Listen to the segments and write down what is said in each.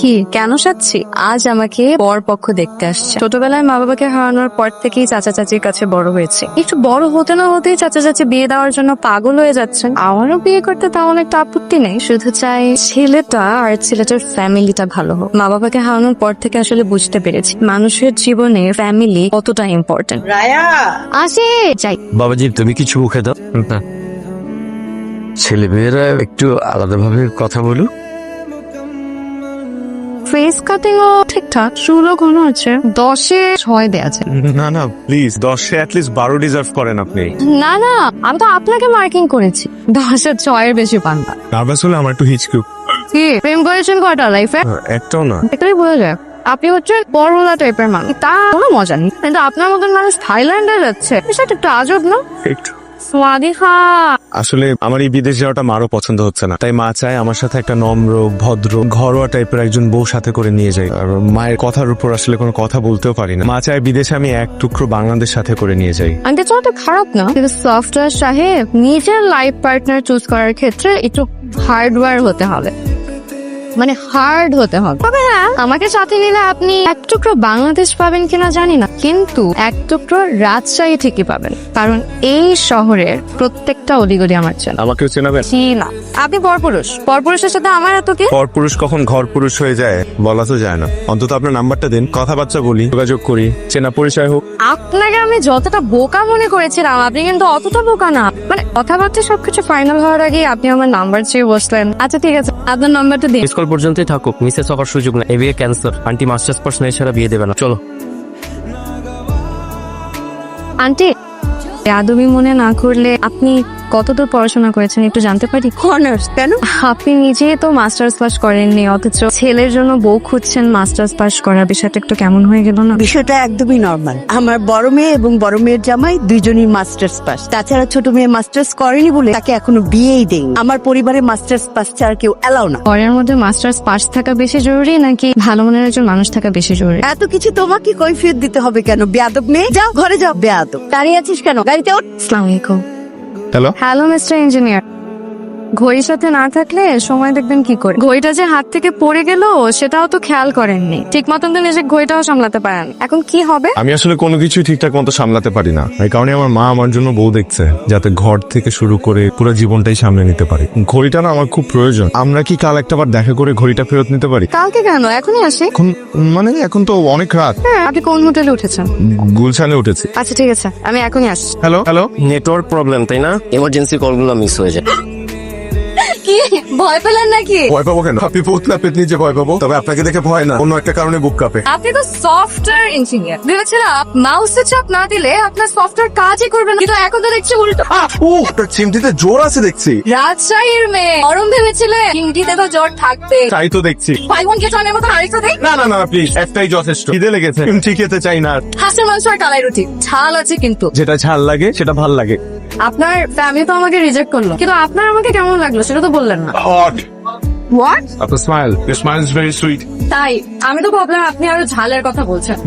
কি কেন সাচ্ছি? আজ আমাকে বর পক্ষ দেখতে আসছে। ছোটবেলায় মা বাবাকে হারানোর পর থেকেই চাচা চাচির কাছে বড় হয়েছে। একটু বড় হতে না হতেই চাচা চাচি বিয়ে দেওয়ার জন্য পাগল হয়ে যাচ্ছেন। আমারও বিয়ে করতে তেমন একটা আপত্তি নেই, শুধু চাই ছেলেটা আর ছেলেটার ফ্যামিলিটা ভালো হোক। মা বাবাকে হারানোর পর থেকে আসলে বুঝতে পেরেছি মানুষের জীবনে ফ্যামিলি কতটা ইম্পর্টেন্ট। রায়া আসে যাই। বাবাজি তুমি কিছু মুখে দাও। ছেলে মেয়েরা একটু আলাদাভাবে কথা বলুক। ফেস কাটিং ও ঠিকঠাক, চুলও ঘন আছে, 10-এ 6 দেয়া আছে। না না প্লিজ 10-এ অ্যাটলিস্ট 12 ডিজার্ভ করেন আপনি। না না, আমি তো আপনাকে মার্কিং করেছি, 10-এ 6 বেশি পান না। নার্ভাস হলে আমার একটু হিচকি। কি প্রেম করেছেন কয়টা লাইফে? একটাও না। এটাই বোঝা যায় আপনি হচ্ছেন বড়লা টাইপের মানুষ। তা কোনো মজা নেই, কিন্তু আপনার মতন মানুষ থাইল্যান্ডে যাচ্ছে, বিষয়টা একটু আজব না? একটু স্বাদিকা। আসলে আমার এই বিদেশ যাওয়াটা মারও পছন্দ হচ্ছে না, তাই মা চায় আমার সাথে একটা নম্র ভদ্র ঘরোয়া টাইপের একজন বউ সাথে করে নিয়ে যাই। আর মায়ের কথার উপর আসলে কোনো কথা বলতেও পারি না। মা চায় বিদেশে আমি এক টুকরো বাংলাদেশ সাথে করে নিয়ে যাই। আন্টি তো খারাপ না, কিন্তু সফটওয়্যার সাহেব নিজের লাইফ পার্টনার চুজ করার ক্ষেত্রে একটু হার্ডওয়্যার হতে হবে, মানে হার্ড হতে হবে। তবে হ্যাঁ, আমাকে সাথে নিলে আপনি এক টুকরো বাংলাদেশ পাবেন কিনা জানি না, কিন্তু এক টুকরো রাজশাহী ঠিকই পাবেন, কারণ এই শহরের প্রত্যেকটা অলিগলি আমার চেনা। আমাকেও চেনাবেন? জি না, আপনি পরপুরুষ, পরপুরুষের সাথে আমার এত কি? পরপুরুষ কখন ঘর পুরুষ হয়ে যায় বলা তো যায় না। অন্তত আপনার নাম্বারটা দিন, কথাবার্তা বলি, যোগাযোগ করি, চেনা পরিচয় হোক। আপনাকে আমি যতটা বোকা মনে করেছিলাম আপনি কিন্তু অতটা বোকা না। মানে কথাবার্তা সবকিছু ফাইনাল হওয়ার আগে আপনি আমার নাম্বার চেয়ে বসলেন। আচ্ছা ঠিক আছে, আপনার নাম্বারটা দিন। স্কুল পর্যন্তই থাকুক, মিসেস হওয়ার সুযোগ না। ABA cancer, aunty masters person এছাড়া বিয়ে দেবে না। চলো। আন্টি, আদবি মনে না করলে আপনি কতদূর পড়াশোনা করেছেন একটু জানতে পারি? অনার্স কেন? আপনি নিজেই তো মাস্টার্স পাস করেননি, অথচ ছেলের জন্য বউ খুঁজছেন মাস্টার্স পাস করার, বিষয়টা একটু কেমন হয়ে গেল না? বিষয়টা একদমই নর্মাল। আমার বড় মেয়ে এবং বড় মেয়ের জামাই দুইজনই মাস্টার্স পাস। তাছাড়া ছোট মেয়ে মাস্টার্স করেনি বলে তাকে এখনো বিয়েই দেয়নি। আমার পরিবারে মাস্টার্স পাস ছাড়া কেউ এলাও না। ঘরের মধ্যে মাস্টার্স পাস থাকা বেশি জরুরি নাকি ভালো মনের একজন মানুষ থাকা বেশি জরুরি? এত কিছু তোমাকে কৈফিয়ত দিতে হবে কেন? বেয়াদব মেয়ে, যাও ঘরে যাও। বেয়াদব দাঁড়িয়ে আছিস কেন? গাড়িতে ওঠ। আসসালামু আলাইকুম। হ্যালো হ্যালো মিস্টার ইঞ্জিনিয়ার, ঘড়ির সাথে না থাকলে সময় দেখবেন কি করে? ঘড়িটা যে হাত থেকে পড়ে গেল সেটাও তো খেয়াল করেননি, ঠিক মতন তো নিজে ঘড়িটাও সামলাতে পারেন। এখন কি হবে? আমি আসলে কোনো কিছুই ঠিকঠাক মতো সামলাতে পারি না, এই কারণে আমার মা আমার জন্য বউ দেখছে, যাতে ঘর থেকে শুরু করে পুরো জীবনটাই সামলে নিতে পারি। ঘড়িটা না আমার খুব প্রয়োজন। আমরা কি কাল একটাবার দেখা করে ঘড়িটা ফেরত নিতে পারি? কালকে কেন, এখনই আসি। এখন মানে এখন তো অনেক রাত। হ্যাঁ, আপনি কোন হোটেলে উঠেছেন? গুলশানে উঠেছি। আচ্ছা ঠিক আছে, আমি এখনই আসছি। Hello hello. নেটওয়ার্ক প্রবলেম তাই না? এমার্জেন্সি কলগুলো মিস হয়ে যায়। কি ভয় পেলেন নাকি? ভয় পাবো কেন? আপনি পোতলা পেতনি যে ভয় পাবো, তবে আপনাকে দেখে ভয় না, অন্য একটা কারণে বুক কাঁপে। আপনি তো সফটওয়্যার ইঞ্জিনিয়ার, ভেবেছিলাম মাউসে চাপ না দিলে আপনার সফটওয়্যার কাজই করবে না, কিন্তু এখন তো দেখছি উল্টো। আপনার চিমটিতে জোর আছে দেখছি। রাজশাহীর মেয়ে গরম ভেবেছিলেন, চিমটিতে তো জোর থাকবে। তাই তো দেখছি। ভাই বোন কেটনের মতো আরেকটা দেখ। না না না প্লিজ, একটাই যথেষ্ট। খিদে লেগেছে, ঠিক খেতে চাই না। হাঁসের মাংস আর কালাই রুটি, ঝাল আছে কিন্তু। যেটা ঝাল লাগে সেটা ভাল লাগে। আপনার ফ্যামিলি তো আমাকে রিজেক্ট করলো, কিন্তু আপনার আমাকে কেমন লাগলো সেটা তো বললেন না। হট। হোয়াট? আপনার smile, your smile is very sweet. তাই আমি তো ভাবলাম আপনি আরো ঝালের কথা বলছেন।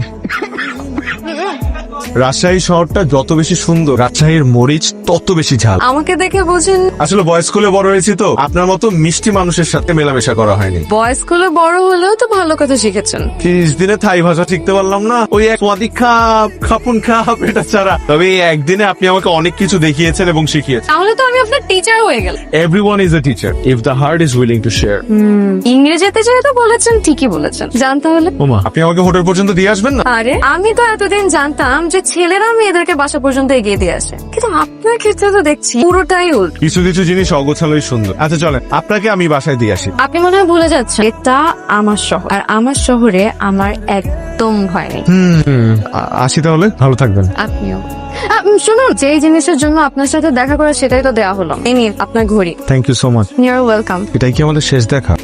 রাজশাহী শহরটা যত বেশি সুন্দর, রাজশাহীর মরিচ তত বেশি ঝাল। আমাকে দেখে বুঝেন আসলে বয়েজ স্কুলে বড় হয়েছি তো, আপনার মতো মিষ্টি মানুষের সাথে মেলামেশা করা হয়নি। বয়স গুলো বড় হলেও তো ভালো কথা শিখেছেন। 30 দিনে থাই ভাষা শিখতে পারলাম না, ওই এক ওয়াদি খাপ খাপুন খাপ এটা ছাড়া। তবে এই একদিনে আপনি আমাকে অনেক কিছু দেখিয়েছেন এবং শিখিয়েছেন। তাহলে তো আমি আপনার টিচার হয়ে গেলাম। Everyone is a teacher if the heart is willing to share. ইংরেজিতে যেহেতু বলেছেন ঠিকই বলেছেন, জানতে হলে। ওমা, আপনি আমাকে হোটেল পর্যন্ত দিয়ে আসবেন না? আরে আমি তো এতদিন জানতাম যে ছেলেরা মেয়েদেরকে বাসা পর্যন্ত এগিয়ে দিয়ে আসে, কিন্তু আপনার ক্ষেত্রে তো দেখছি পুরোটাই উল্টো। কিছু কিছু জিনিস অগোছালোই সুন্দর। আচ্ছা চলেন, আপনাকে আমি বাসায় দিয়ে আসি। আপনি মনে হয় ভুলে যাচ্ছেন এটা আমার শহর, আর আমার শহরে আমার একদম ভয় নেই। আসি তাহলে, ভালো থাকবেন। আপনিও। শুনুন, যে জিনিসের জন্য আপনার সাথে দেখা করা সেটাই তো দেওয়া হলো। এই নিন আপনার ঘড়ি। Thank you so much. You're welcome. এটাই কি আমাদের শেষ দেখা?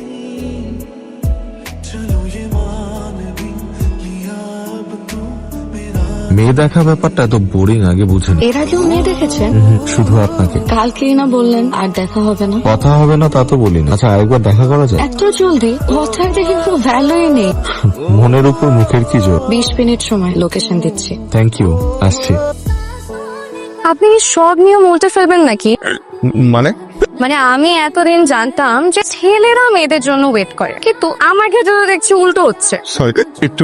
মেয়ে দেখা ব্যাপারটা এত বোরিং আগে বুঝিনি। এর আগেও মেয়ে দেখেছেন? শুধু আপনাকে। কালকেই না বললেন আর দেখা হবে না। কথা হবে না তা তো বলিনি। আচ্ছা আরেকবার দেখা করা যায়? এত জলদি? কথাটা কিন্তু ভ্যালুই নেই। মনের উপর মুখের কি জোর। 20 মিনিট সময়, লোকেশন দিচ্ছি। থ্যাংক ইউ, আসছি। আপনি কি সব নিয়ম উল্টে ফেলবেন নাকি? মানে মানে আমি এতদিন জানতাম যে ছেলেরা মেয়েদের জন্য ওয়েট করে, কিন্তু আমার ক্ষেত্রে তো দেখছি উল্টো হচ্ছে। সরি, একটু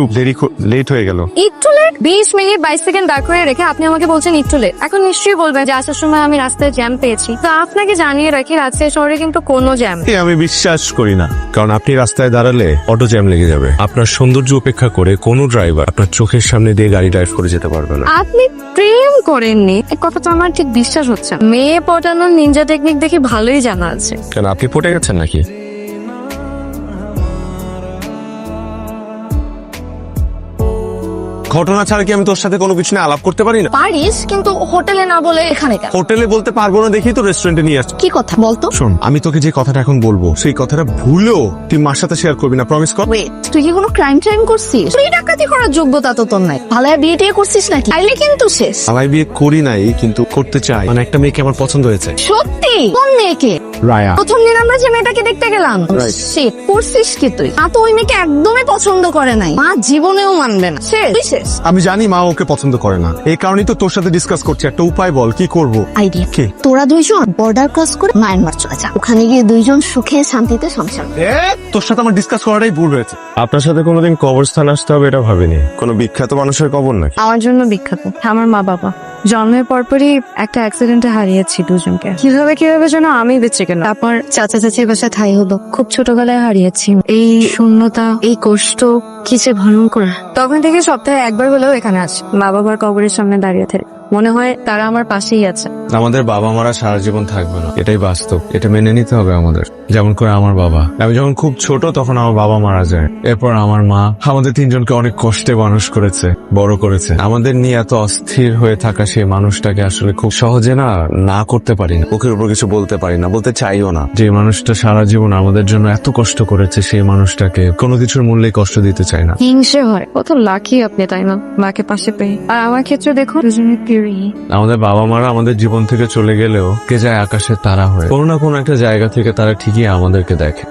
লেট হয়ে গেল। একটু লেট? 20 মিনিট 22 সেকেন্ড দাঁড় করে রেখে আপনি আমাকে বলছেন একটু লেট। এখন নিশ্চয়ই বলবেন যে আসার সময় আমি রাস্তায় জ্যাম পেয়েছি। তো আপনাকে জানিয়ে রাখি, রাজশাহী শহরে কিন্তু কোনো জ্যাম। আমি বিশ্বাস করি না, কারণ আপনি রাস্তায় দাঁড়ালে অটো জ্যাম লেগে যাবে। আপনার সৌন্দর্য উপেক্ষা করে কোনো ড্রাইভার আপনার চোখের সামনে দিয়ে গাড়ি ড্রাইভ করে যেতে পারবে না। আপনি প্রেম করেননি, এই কথাটা আমার ঠিক বিশ্বাস হচ্ছে না। মেয়ে পটানোর নিনজা টেকনিক দেখি ভালোই জানা আছে। কেন, আপনি পটে গেছেন নাকি? ঘটনা ছাড়া কি আমি তোর সাথে কোনো কিছু নিয়ে আলাপ করতে পারি না? পারিস, কিন্তু হোটেলে না বলে এখানে কেন? হোটেলে বলতে পারবো না দেখি তো রেস্টুরেন্টে নিয়ে আসছি। কি কথা বলতো? শোন, আমি তোকে যে কথাটা এখন বলবো সেই কথাটা ভুলেও তুই মার সাথে শেয়ার করবি না, প্রমিস কর। ওয়েট, তুই কি কোনো ক্রাইম করছিস? তুই ডাকাতি করার যোগ্যতা তো তোর নাই। ভালোয় বিয়ে টিয়ে করছিস নাকি? আইলে কিন্তু শেষ। আমি বিয়ে করি নাই, কিন্তু করতে চাই। মানে একটা মেয়েকে আমার পছন্দ হয়েছে। সত্যি? কোন মেয়েকে? রায়া। প্রথম দিন আমরা যে মেয়েটাকে দেখতে গেলাম, Shit, করছিস কি তুই? মা তো ওই মেয়েকে একদমই পছন্দ করে নাই, মা জীবনেও মানবে না। শেষ। আমি জানি মা ওকে পছন্দ করে না, এই কারণেই তো তোর সাথে ডিসকাস করছি। একটা উপায় বল, কি করব? আইডিয়া। কি? তোরা দুইজন বর্ডার ক্রস করে মায়ানমার চলে যা, ওখানে গিয়ে দুইজন সুখে শান্তিতে সংসার কর। তোর সাথে আমার ডিসকাস করাটাই ভুল হয়েছে। আপনার সাথে কোনোদিন কবরস্থান আসতে হবে এটা ভাবিনি। কোনো বিখ্যাত মানুষের কবর নাকি? আমার জন্য বিখ্যাত আমার মা বাবা। জন্মের পরপরই একটা অ্যাক্সিডেন্টে হারিয়েছি দুজনকে। কিভাবে যেন আমি বেঁচে গেলাম। তারপর চাচা চাচির বাসায় ঠাই হলো। খুব ছোটবেলায় হারিয়েছি। এই শূন্যতা, এই কষ্ট কি যে ভয়ঙ্কর। তখন থেকে সপ্তাহে একবার হলেও এখানে আসি, মা বাবার কবরের সামনে দাঁড়িয়ে থাকে। মনে হয় তারা আমার পাশেই আছে। আমাদের বাবা মারা সারা জীবন থাকবে না, এটাই বাস্তব। এটা মেনে নিতে হবে আমাদের। যেমন করে আমার বাবা, আমি যখন খুব ছোট তখন আমার বাবা মারা যায়। এরপর আমার মা আমাদের তিনজনকে অনেক কষ্টে মানুষ করেছে, বড় করেছে। আমাদের নিয়ে এত অস্থির হয়ে থাকা সেই মানুষটাকে আসলে খুব সহজে না করতে পারি না, মুখের উপর কিছু বলতে পারি না, বলতে চাইও না। যে মানুষটা সারা জীবন আমাদের জন্য এত কষ্ট করেছে, সেই মানুষটাকে কোনো কিছুর মূল্যে কষ্ট দিতে চাই না। হিংসে হয়। কত লাকি আপনি, তাই না, মাকে পাশে পেয়ে। আর আমার ক্ষেত্রে দেখো, দুজনে পিউরি। আমাদের বাবা মারা আমাদের জীবন থেকে চলে গেলেও কে যায় আকাশের তারা হয়ে, কোনো না কোনো একটা জায়গা থেকে তারা ঠিকই আমাদেরকে দেখে।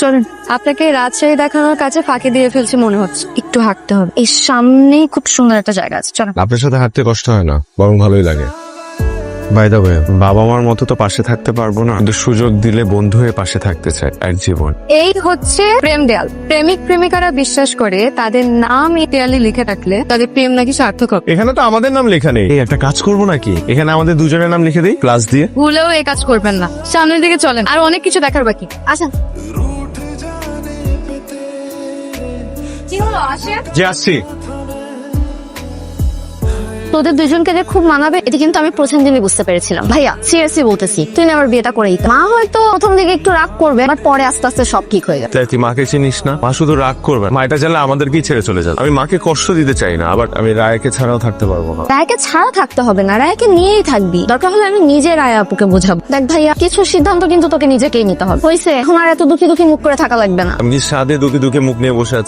চলেন, আপনাকে রাজশাহী দেখানোর কাছে ফাঁকি দিয়ে ফেলছি মনে হচ্ছে। একটু হাঁটতে হবে, এই সামনেই খুব সুন্দর একটা জায়গা আছে। চলেন। আপনার সাথে হাঁটতে কষ্ট হয় না, বরং ভালোই লাগে। বাই দ্য ওয়ে, বাবা মার মতো তো পাশে থাকতে পারবো না, কিন্তু সুযোগ দিলে বন্ধু হয়ে পাশে থাকতে চাই এক জীবন। এই হচ্ছে প্রেম দেয়াল। প্রেমিক প্রেমিকারা বিশ্বাস করে তাদের নাম এই দেয়ালে লিখে রাখলে তাদের প্রেম নাকি সার্থক হবে। এখানে তো আমাদের নাম লেখা নেই। এই একটা কাজ করবো নাকি, এখানে আমাদের দুজনের নাম লিখে দিই প্লাস দিয়ে। ভুলেও এই কাজ করবেন না। সামনের দিকে চলেন, আর অনেক কিছু দেখার বাকি। আসেন। কি হলো, আসেন। যে আসছি। তোদের দুইজনকে যে খুব মানাবে এটা কিন্তু আমি প্রথম দিনই বুঝতে পেরেছিলাম। ভাইয়া সিরিয়াসলি বলতেছি, তুই না আমার বিয়েটা করেই। মা হয়তো প্রথম দিকে একটু রাগ করবে, বাট পরে আস্তে আস্তে সব ঠিক হয়ে যাবে। তাই তুই মাকে চিনিস না? মা শুধু রাগ করবে, মা এটা জানলে আমাদেরকেই ছেড়ে চলে যাবে। আমি মাকে কষ্ট দিতে চাই না, আবার আমি রায়কে ছাড়াও থাকতে পারবো না। রায়কে ছাড়া থাকতে হবে না, রায়কে নিয়েই থাকবি। দরকার হলে আমি নিজে রায় আপুকে বোঝাবো। দেখ ভাইয়া, কিছু সিদ্ধান্ত কিন্তু তোকে নিজেকেই নিতে হবে। হয়েছে, এখন আর এত দুঃখী মুখ করে থাকা লাগবে না। আমি সাদে দুঃখে মুখ নিয়ে বসে আছি।